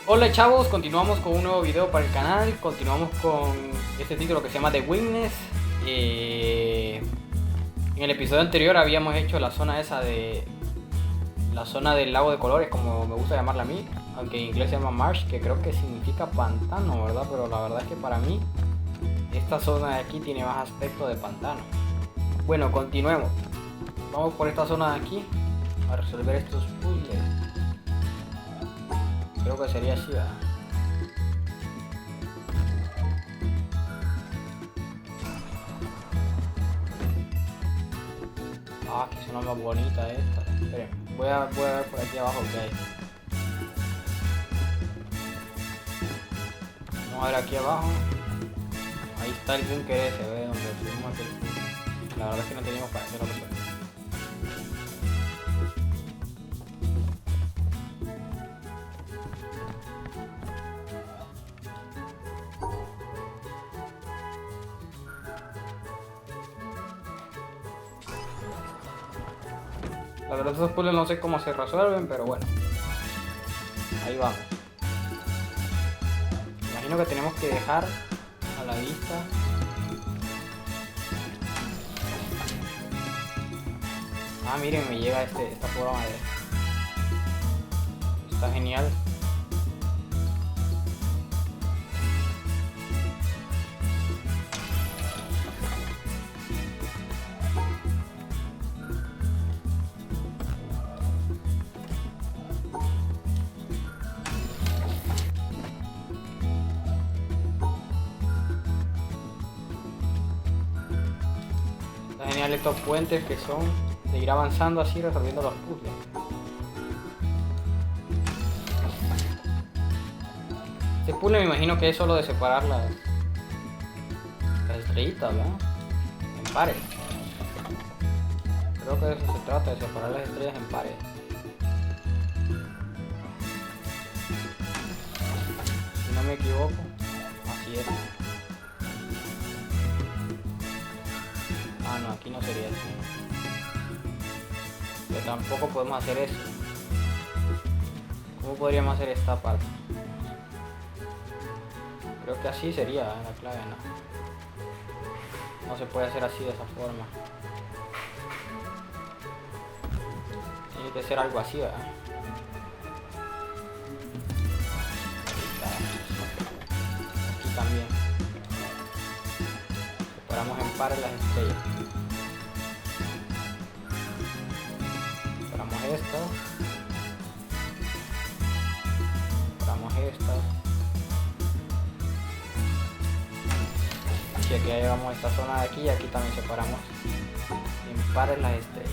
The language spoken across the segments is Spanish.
Hola chavos, continuamos con un nuevo video para el canal. Continuamos con este título que se llama The Witness. En el episodio anterior habíamos hecho la zona esa de la zona del lago de colores, como me gusta llamarla a mí, aunque en inglés se llama marsh, que creo que significa pantano, ¿verdad? Pero la verdad es que para mí esta zona de aquí tiene más aspecto de pantano. Bueno, continuemos. Vamos por esta zona de aquí a resolver estos puzzles. Creo que sería así, ¿verdad? Ah, que zona más bonita esta. Esperen, voy a ver por aquí abajo qué hay. Vamos a ver aquí abajo. Ahí está el búnker ese, ¿ve? Donde subimos aquel. La verdad es que no teníamos para hacer lo que sea. La verdad esos puzzles no sé cómo se resuelven, pero bueno. Ahí vamos. Imagino que tenemos que dejar a la vista. Ah, miren, me llega esta forma de... Está genial. Está genial estos puentes que son de ir avanzando así resolviendo los puzzles. Este puzzle me imagino que es solo de separar las estrellitas, ¿verdad? En pares. Creo que de eso se trata, de separar las estrellas en pares. Si no me equivoco, así es. Ah, no, aquí no sería así. Pero tampoco podemos hacer eso. ¿Cómo podríamos hacer esta parte? Creo que así sería la clave, ¿no? No se puede hacer así de esa forma. Tiene que ser algo así, ¿verdad? Aquí también. Separamos en pares las estrellas. Separamos estas. Separamos estas. Y aquí ya llegamos a esta zona de aquí y aquí también separamos en pares las estrellas.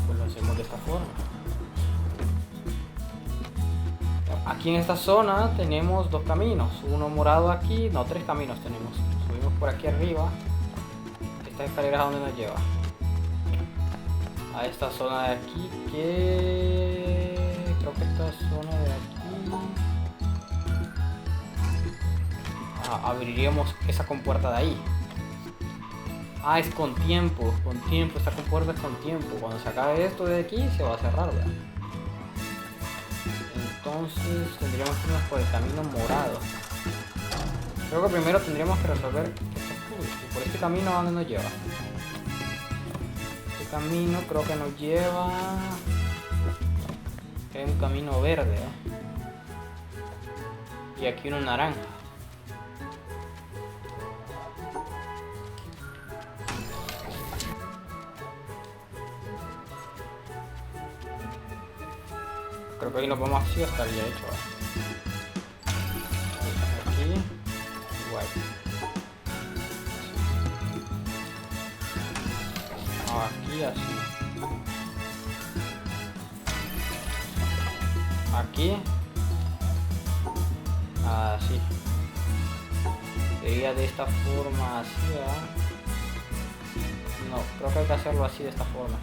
Pues lo hacemos de esta forma. Aquí en esta zona tenemos dos caminos, uno morado aquí, no, tres caminos tenemos. Subimos por aquí arriba. Esta escalera a donde nos lleva. A esta zona de aquí que... creo que esta zona de aquí... abriríamos esa compuerta de ahí. Ah, es con tiempo, esta compuerta es con tiempo. Cuando se acabe esto de aquí se va a cerrar, ¿verdad? Entonces tendríamos que irnos por el camino morado. Creo que primero tendríamos que resolver estos puzzles. Y por este camino, ¿a dónde nos lleva? Este camino creo que nos lleva... es un camino verde, ¿eh? Y aquí uno naranja. Creo que ahí nos vamos así hasta el ya hecho, ¿eh? Aquí, igual. Aquí así. Aquí. Así. Sería de esta forma así, ¿verdad? No, creo que hay que hacerlo así de esta forma.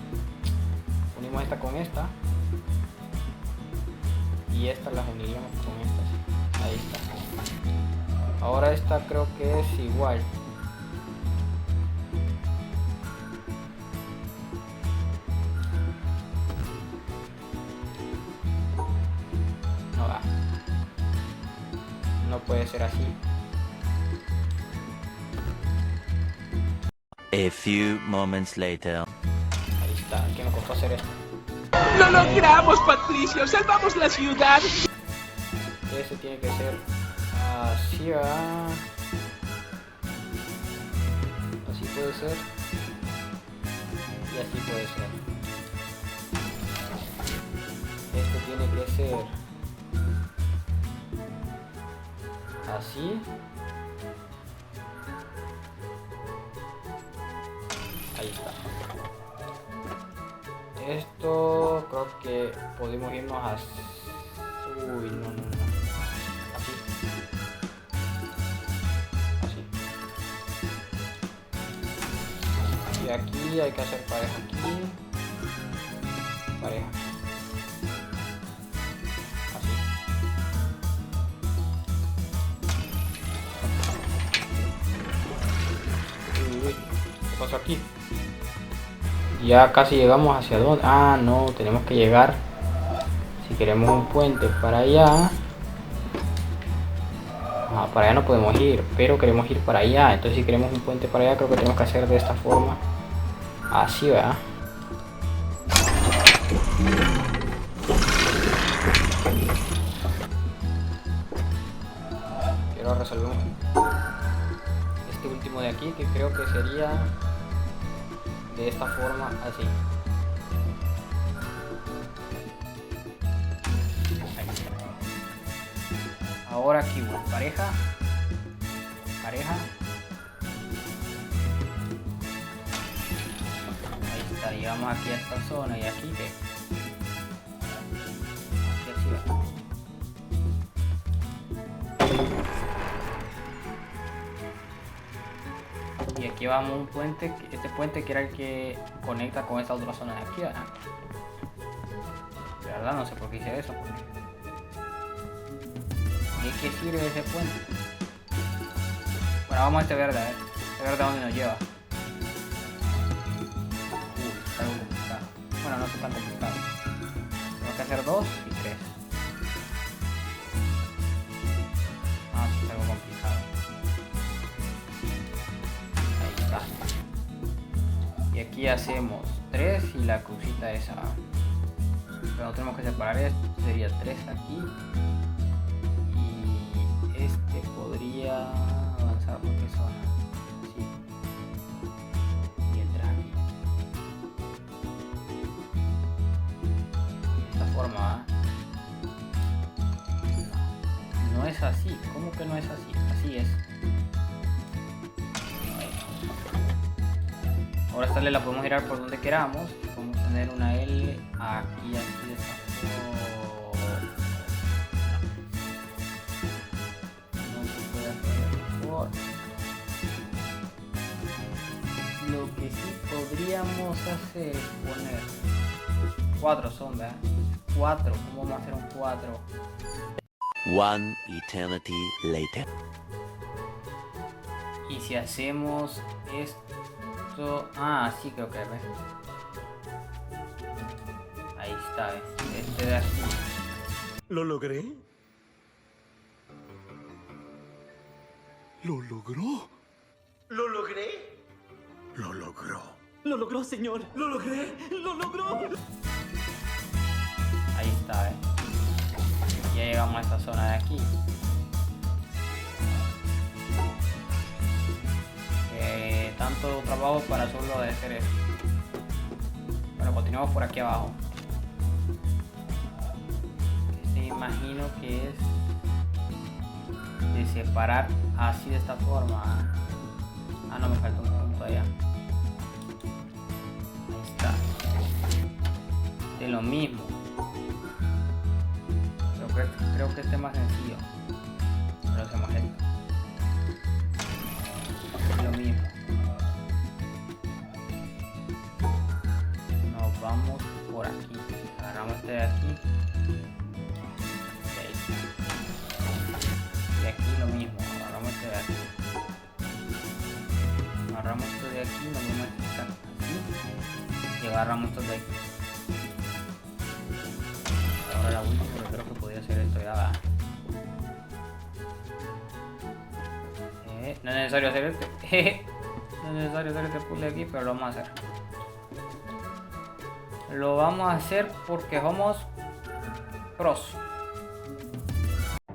Unimos esta con esta. Y estas las uniríamos con estas. Ahí está. Ahora esta creo que es igual. No puede ser así. A few moments later. Ahí está, ¿qué me costó hacer esto? ¡Lo logramos, Patricio! ¡Salvamos la ciudad! Ese tiene que ser así, ¿verdad? Así puede ser. Y así puede ser. Este tiene que ser así. Ahí está. Esto creo que podemos irnos así. Uy, no. Así. Así. Y aquí hay que hacer pareja aquí. Pareja. Así. Uy, ¿qué pasó aquí? Ya casi llegamos hacia dónde. Ah, no, tenemos que llegar. Si queremos un puente para allá. Ah, para allá no podemos ir, pero queremos ir para allá. Entonces si queremos un puente para allá, creo que tenemos que hacer de esta forma. Así, ¿verdad? Quiero resolver este último de aquí, que creo que sería de esta forma, así. Ahí está. Ahora aquí, bueno, pareja. Ahí está, llegamos aquí a esta zona y aquí que aquí así va. Y aquí vamos a un puente, este puente que era el que conecta con esta otra zona de aquí, ¿verdad? De verdad no sé por qué hice eso. ¿De qué sirve ese puente? Bueno, vamos a este verde, a ver. Este verde a dónde nos lleva. Está algo complicado. Bueno, no es tan complicado. Tengo que hacer 2 y 3. Ah, sí, es algo complicado. Ahí está. Y aquí hacemos 3 y la crucita esa. Pero no tenemos que separar esto. Sería 3 aquí. Y este podría avanzar por qué zona. Sí. Y entrar aquí. De esta forma, ¿eh? No es así. ¿Cómo que no es así? Así es. Ahora esta L la podemos girar por donde queramos. Podemos tener una L aquí, de esta forma. No se puede hacer mejor. Lo que sí podríamos hacer es poner 4 son, ¿verdad? 4. ¿Cómo vamos a hacer un 4? One eternity later. Y si hacemos esto... Ah, sí, creo que ves. Ahí está, ¿ves? Este de aquí. ¿Lo logré? ¿Lo logró? ¿Lo logré? Lo logró. ¡Lo logró, señor! ¡Lo logré! ¡Lo logró! Ahí está, ¿ves? Ya llegamos a esta zona de aquí. Tanto trabajo para solo de hacer esto. Bueno, continuamos por aquí abajo. Este imagino que es de separar así de esta forma. Ah, no, me falta un punto allá. Ahí está. De lo mismo. Creo que este es más sencillo. Pero hacemos esto. Lo mismo. Nos vamos por aquí. Agarramos este de aquí. Y aquí lo mismo. Agarramos este de aquí. Agarramos esto de aquí. Nos vamos a quitar así. Y agarramos esto de aquí. Ahora la última, creo que podría ser esto ya. No es necesario hacer este. No es necesario hacer este puzzle aquí, pero lo vamos a hacer. Lo vamos a hacer porque somos pros.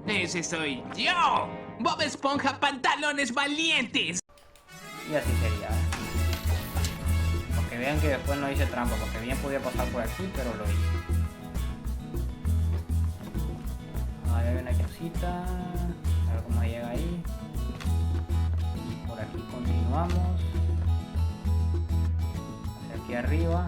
Ese soy yo. Bob Esponja, pantalones valientes. Y así sería. Porque vean que después no hice trampa, porque bien podía pasar por aquí, pero lo hice. Ahí hay una cosita. A ver cómo llega ahí. Y por aquí continuamos. Hacia aquí arriba.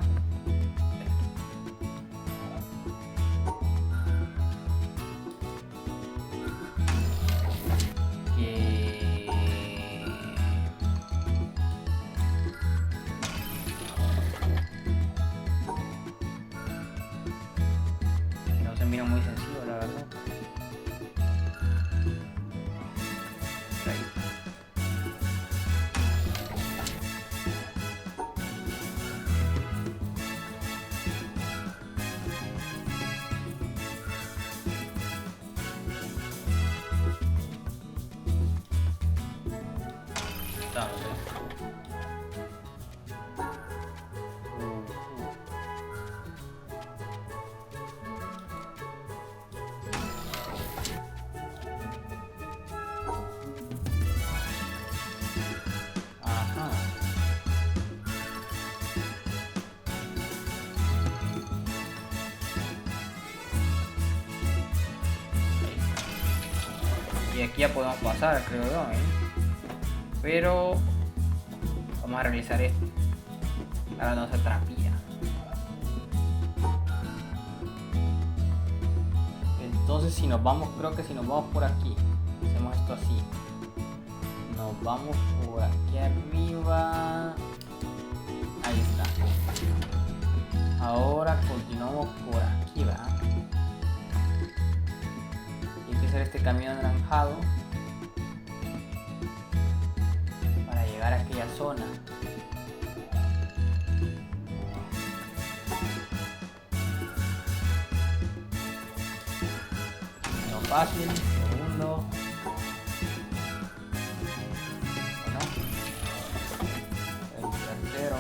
Mira, muy sencillo, la verdad. Y aquí ya podemos pasar, creo yo, pero vamos a realizar esto. Ahora no se trapía. Entonces si nos vamos, creo que si nos vamos por aquí, hacemos esto así. Nos vamos por aquí arriba. Ahí está. Ahora continuamos por aquí, ¿verdad? Hacer este camino anaranjado para llegar a aquella zona. No fácil, segundo. Bueno, el tercero.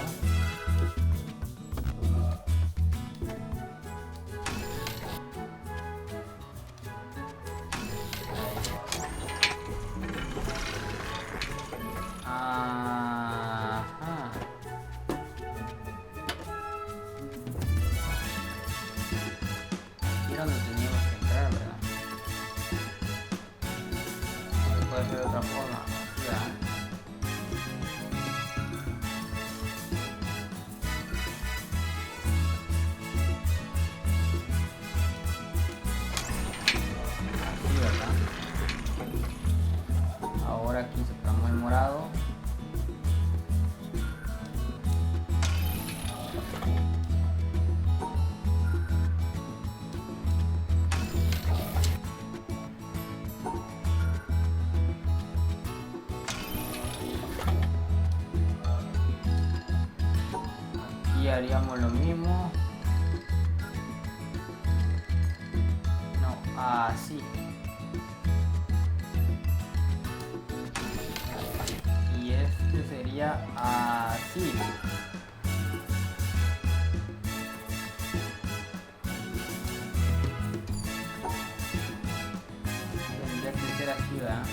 Donde teníamos que entrar, ¿verdad? No se puede hacer de otra forma, ¿verdad? Así, ¿verdad? Ahora aquí sacamos el morado. Haríamos lo mismo. No, así. Y este sería así. Tendría que ser así, ¿verdad?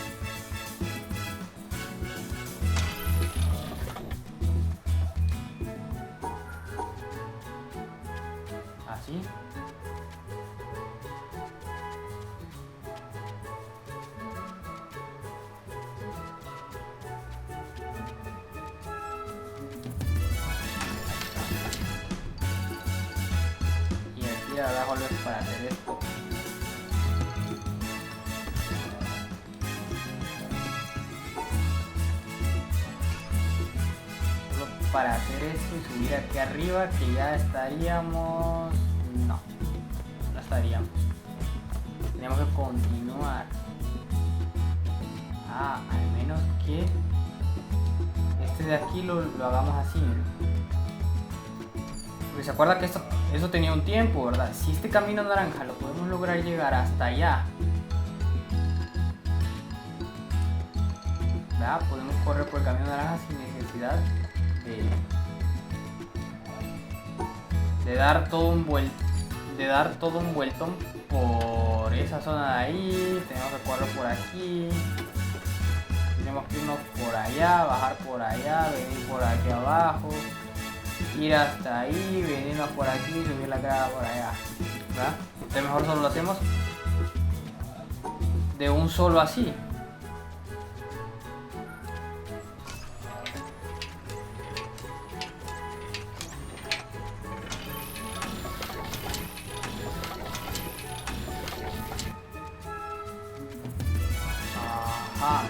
Así. Y aquí abajo lo es para hacer esto. Solo para hacer esto y subir aquí arriba, que ya estaríamos... No, no estaríamos. Tenemos que continuar. Al menos que este de aquí lo hagamos así. Porque se acuerda que eso tenía un tiempo, ¿verdad? Si este camino naranja lo podemos lograr llegar hasta allá, ¿verdad? Podemos correr por el camino naranja sin necesidad de dar todo un vueltón por esa zona de ahí. Tenemos que correr por aquí. Tenemos que irnos por allá, bajar por allá, venir por aquí abajo, ir hasta ahí, venirnos por aquí, subir la grada por allá, ¿verdad? Entonces mejor solo lo hacemos de un solo así. Ajá.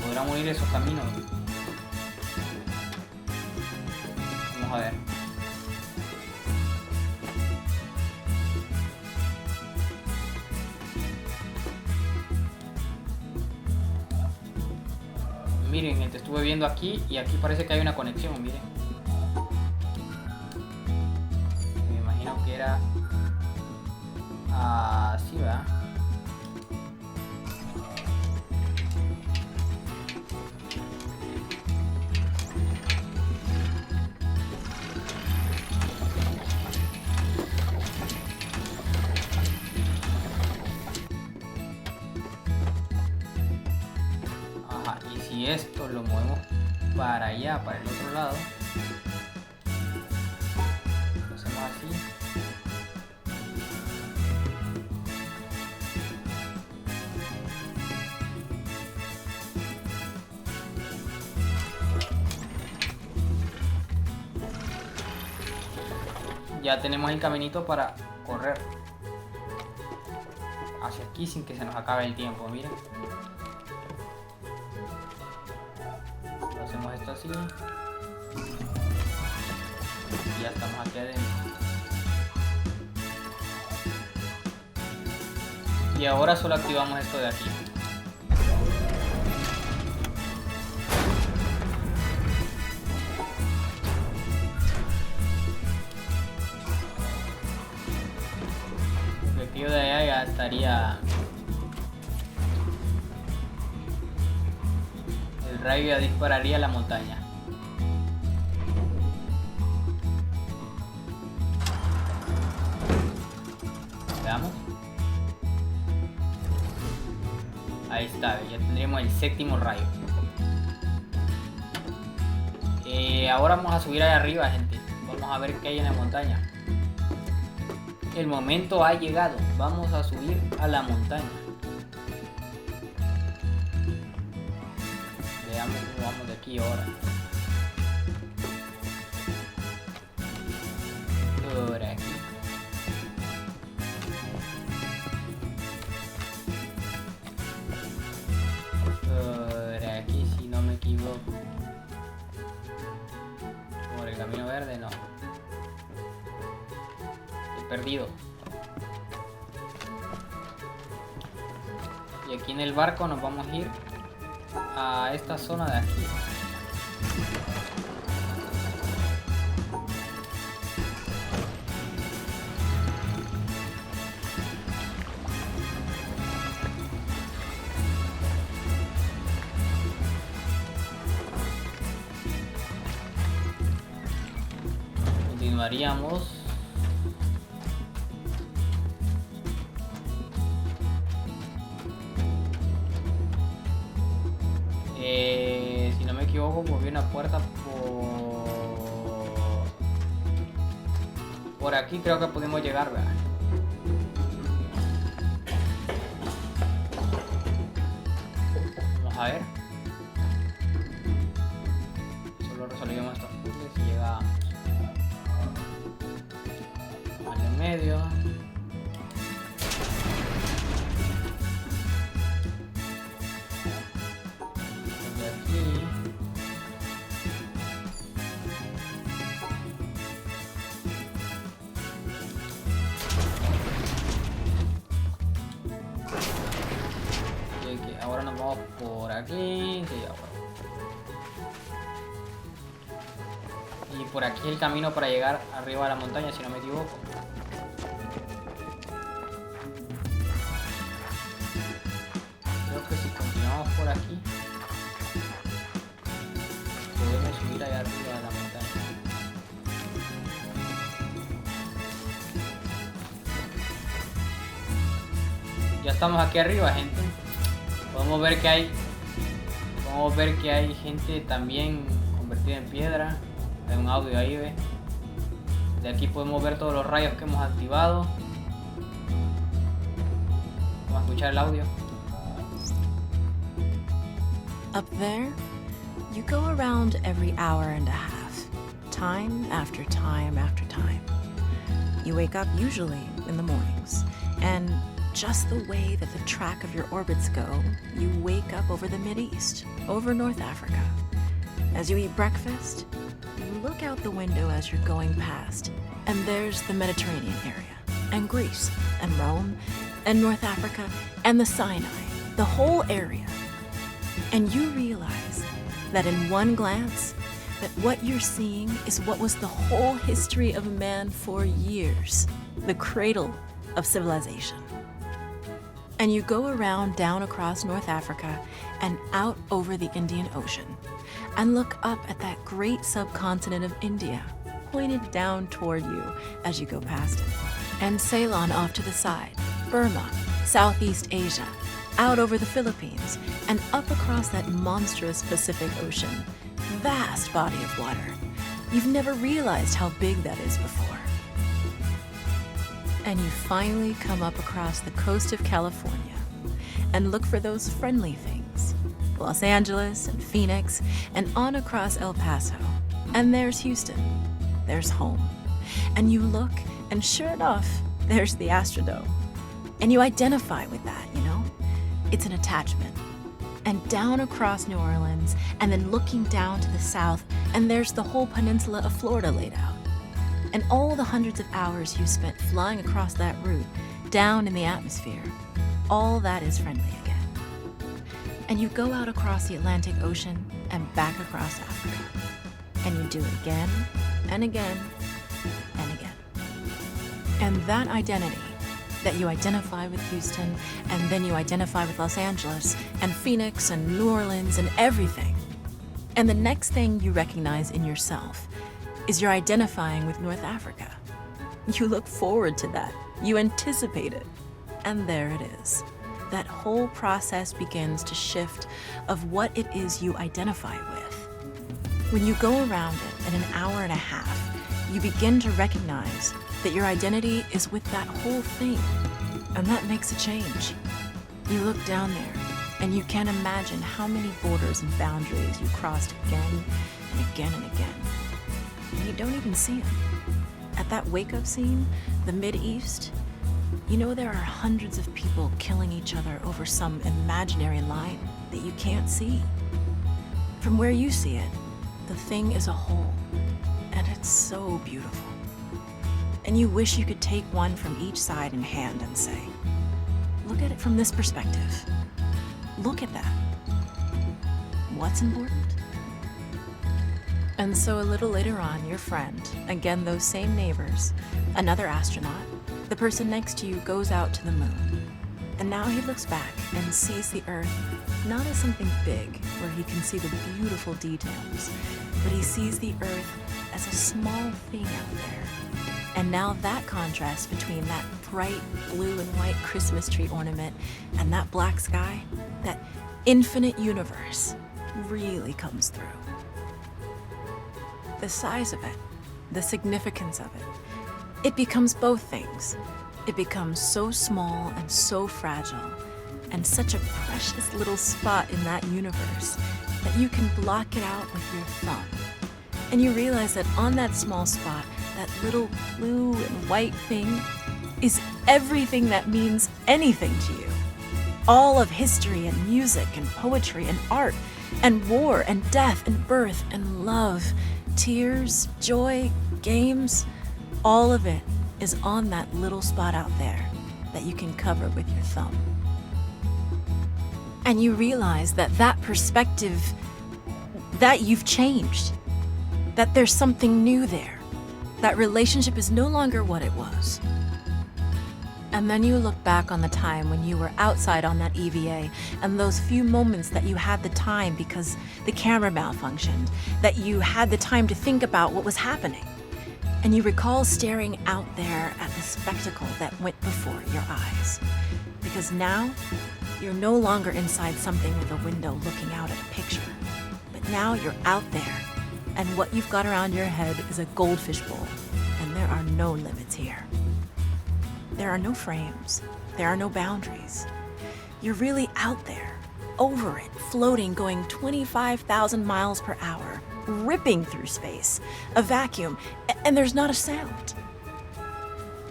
Podrán unir esos caminos. Vamos a ver. Miren, gente, estuve viendo aquí y aquí parece que hay una conexión, miren. Me imagino que era así, ¿verdad? Ajá, y si esto lo movemos para allá, para el otro lado, lo hacemos así. Ya tenemos el caminito para correr hacia aquí sin que se nos acabe el tiempo, miren. Hacemos esto así y ya estamos aquí adentro. Y ahora solo activamos esto de aquí. El objetivo de allá ya estaría. El rayo ya dispararía a la montaña. Veamos. Ahí está, ya tendríamos el séptimo rayo. Ahora vamos a subir allá arriba, gente. Vamos a ver qué hay en la montaña. El momento ha llegado. Vamos a subir a la montaña. Veamos cómo vamos de aquí ahora. Por aquí. Por aquí, si no me equivoco. Por el camino verde, no. Estoy perdido. Y aquí en el barco nos vamos a ir a esta zona de aquí. Continuaríamos. Si no me equivoco, pues vi una puerta por aquí, creo que pudimos llegar, ¿verdad? Vamos a ver. Solo resolvimos estos puzzles y llega al en medio. Ahora nos vamos por aquí. Sí, y por aquí el camino para llegar arriba a la montaña, si no me equivoco. que si continuamos por aquí, podemos subir allá arriba de la montaña. Ya estamos aquí arriba, gente. Podemos ver que hay gente también convertida en piedra. Hay un audio ahí, ve. De aquí podemos ver todos los rayos que hemos activado. Vamos a escuchar el audio. Up there, you go around every hour and a half, time after time after time. You wake up usually in the mornings, and just the way that the track of your orbits go, you wake up over the Mideast, over North Africa. As you eat breakfast, you look out the window as you're going past, and there's the Mediterranean area, and Greece, and Rome, and North Africa, and the Sinai, the whole area. And you realize that in one glance, that what you're seeing is what was the whole history of man for years, the cradle of civilization. And you go around down across North Africa and out over the Indian Ocean and look up at that great subcontinent of India, pointed down toward you as you go past it. And Ceylon off to the side, Burma, Southeast Asia, out over the Philippines, and up across that monstrous Pacific Ocean. Vast body of water. You've never realized how big that is before. And you finally come up across the coast of California and look for those friendly things. Los Angeles and Phoenix and on across El Paso. And there's Houston. There's home. And you look, and sure enough, there's the Astrodome. And you identify with that, you know? It's an attachment. And down across New Orleans, and then looking down to the south, and there's the whole peninsula of Florida laid out. And all the hundreds of hours you spent flying across that route, down in the atmosphere, all that is friendly again. And you go out across the Atlantic Ocean and back across Africa. And you do it again, and again, and again. And that identity, that you identify with Houston, and then you identify with Los Angeles, and Phoenix, and New Orleans, and everything. And the next thing you recognize in yourself is you're identifying with North Africa. You look forward to that. You anticipate it. And there it is. That whole process begins to shift of what it is you identify with. When you go around it in an hour and a half, you begin to recognize that your identity is with that whole thing. And that makes a change. You look down there, and you can't imagine how many borders and boundaries you crossed again and again and again. And you don't even see them. At that wake-up scene, the Mideast, you know there are hundreds of people killing each other over some imaginary line that you can't see. From where you see it, the thing is a whole, and it's so beautiful. And you wish you could take one from each side in hand and say, look at it from this perspective. Look at that. What's important? And so a little later on, your friend, again those same neighbors, another astronaut, the person next to you goes out to the moon. And now he looks back and sees the Earth not as something big where he can see the beautiful details, but he sees the Earth as a small thing out there. And now that contrast between that bright blue and white Christmas tree ornament and that black sky, that infinite universe, really comes through. The size of it, the significance of it, it becomes both things. It becomes so small and so fragile, and such a precious little spot in that universe that you can block it out with your thumb. And you realize that on that small spot, that little blue and white thing is everything that means anything to you. All of history and music and poetry and art and war and death and birth and love, tears, joy, games, all of it is on that little spot out there that you can cover with your thumb. And you realize that that perspective, that you've changed, that there's something new there. That relationship is no longer what it was. And then you look back on the time when you were outside on that EVA and those few moments that you had the time because the camera malfunctioned, that you had the time to think about what was happening. And you recall staring out there at the spectacle that went before your eyes. Because now, you're no longer inside something with a window looking out at a picture. But now you're out there, and what you've got around your head is a goldfish bowl, and there are no limits here. There are no frames. There are no boundaries. You're really out there, over it, floating, going 25,000 miles per hour, ripping through space, a vacuum, and there's not a sound.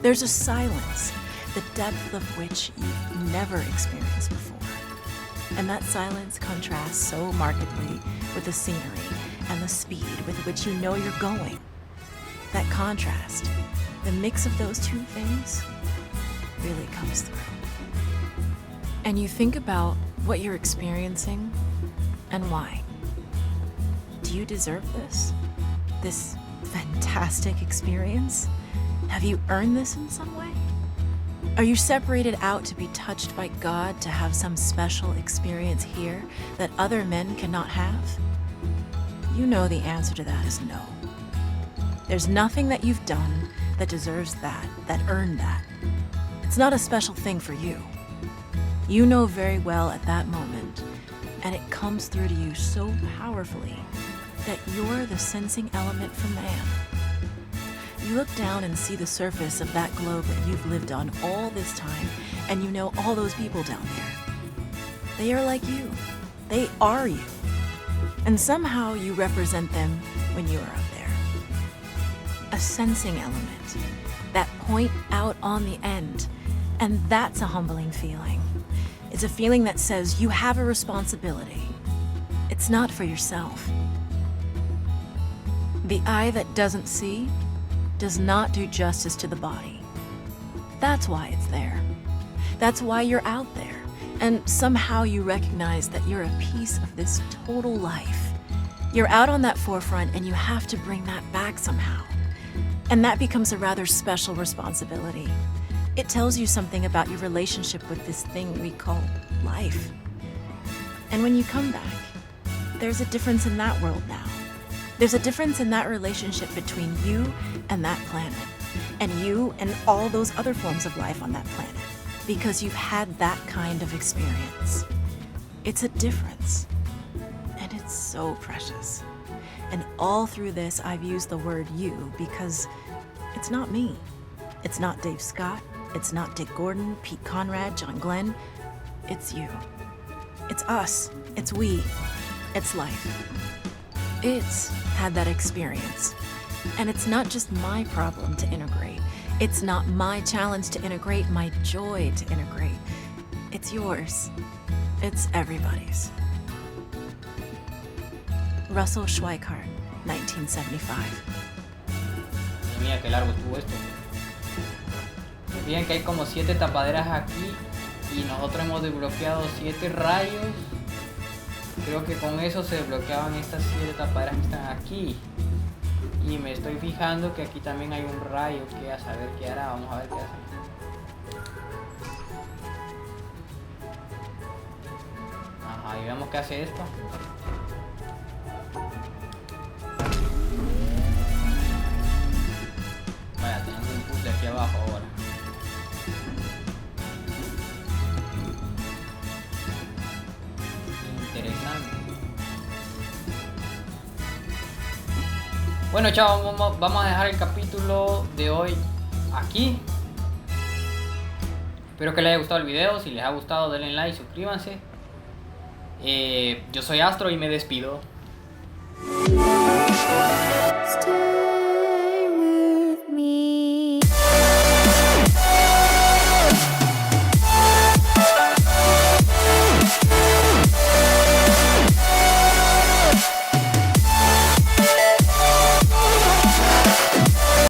There's a silence, the depth of which you've never experienced before. And that silence contrasts so markedly with the scenery and the speed with which you know you're going. That contrast, the mix of those two things, really comes through. And you think about what you're experiencing and why. Do you deserve this? This fantastic experience? Have you earned this in some way? Are you separated out to be touched by God to have some special experience here that other men cannot have? You know the answer to that is no. There's nothing that you've done that deserves that earned that. It's not a special thing for you. You know very well at that moment, and it comes through to you so powerfully that you're the sensing element for man. You look down and see the surface of that globe that you've lived on all this time, and you know all those people down there. They are like you. They are you. And somehow you represent them when you are up there. A sensing element, that point out on the end. And that's a humbling feeling. It's a feeling that says you have a responsibility. It's not for yourself. The eye that doesn't see does not do justice to the body. That's why it's there. That's why you're out there. And somehow you recognize that you're a piece of this total life. You're out on that forefront and you have to bring that back somehow. And that becomes a rather special responsibility. It tells you something about your relationship with this thing we call life. And when you come back, there's a difference in that world now. There's a difference in that relationship between you and that planet, and you and all those other forms of life on that planet, because you've had that kind of experience. It's a difference, and it's so precious. And all through this, I've used the word you because it's not me. It's not Dave Scott. It's not Dick Gordon, Pete Conrad, John Glenn. It's you. It's us. It's we. It's life. It's had that experience. And it's not just my problem to integrate. It's not my challenge to integrate, my joy to integrate. It's yours. It's everybody's. Russell Schweikart, 1975. Mira qué largo estuvo esto. Fíjense que hay como 7 tapaderas aquí y nosotros hemos desbloqueado 7 rayos. Creo que con eso se desbloqueaban estas 7 tapaderas que están aquí. Y me estoy fijando que aquí también hay un rayo que a saber qué hará. Vamos a ver qué hace. Ajá, y vemos qué hace esto. Vaya, tenemos un puzzle aquí abajo ahora. Interesante. Bueno, chavos, vamos a dejar el capítulo de hoy aquí. Espero que les haya gustado el video. Si les ha gustado, denle like, suscríbanse. Yo soy Astro y me despido. Stay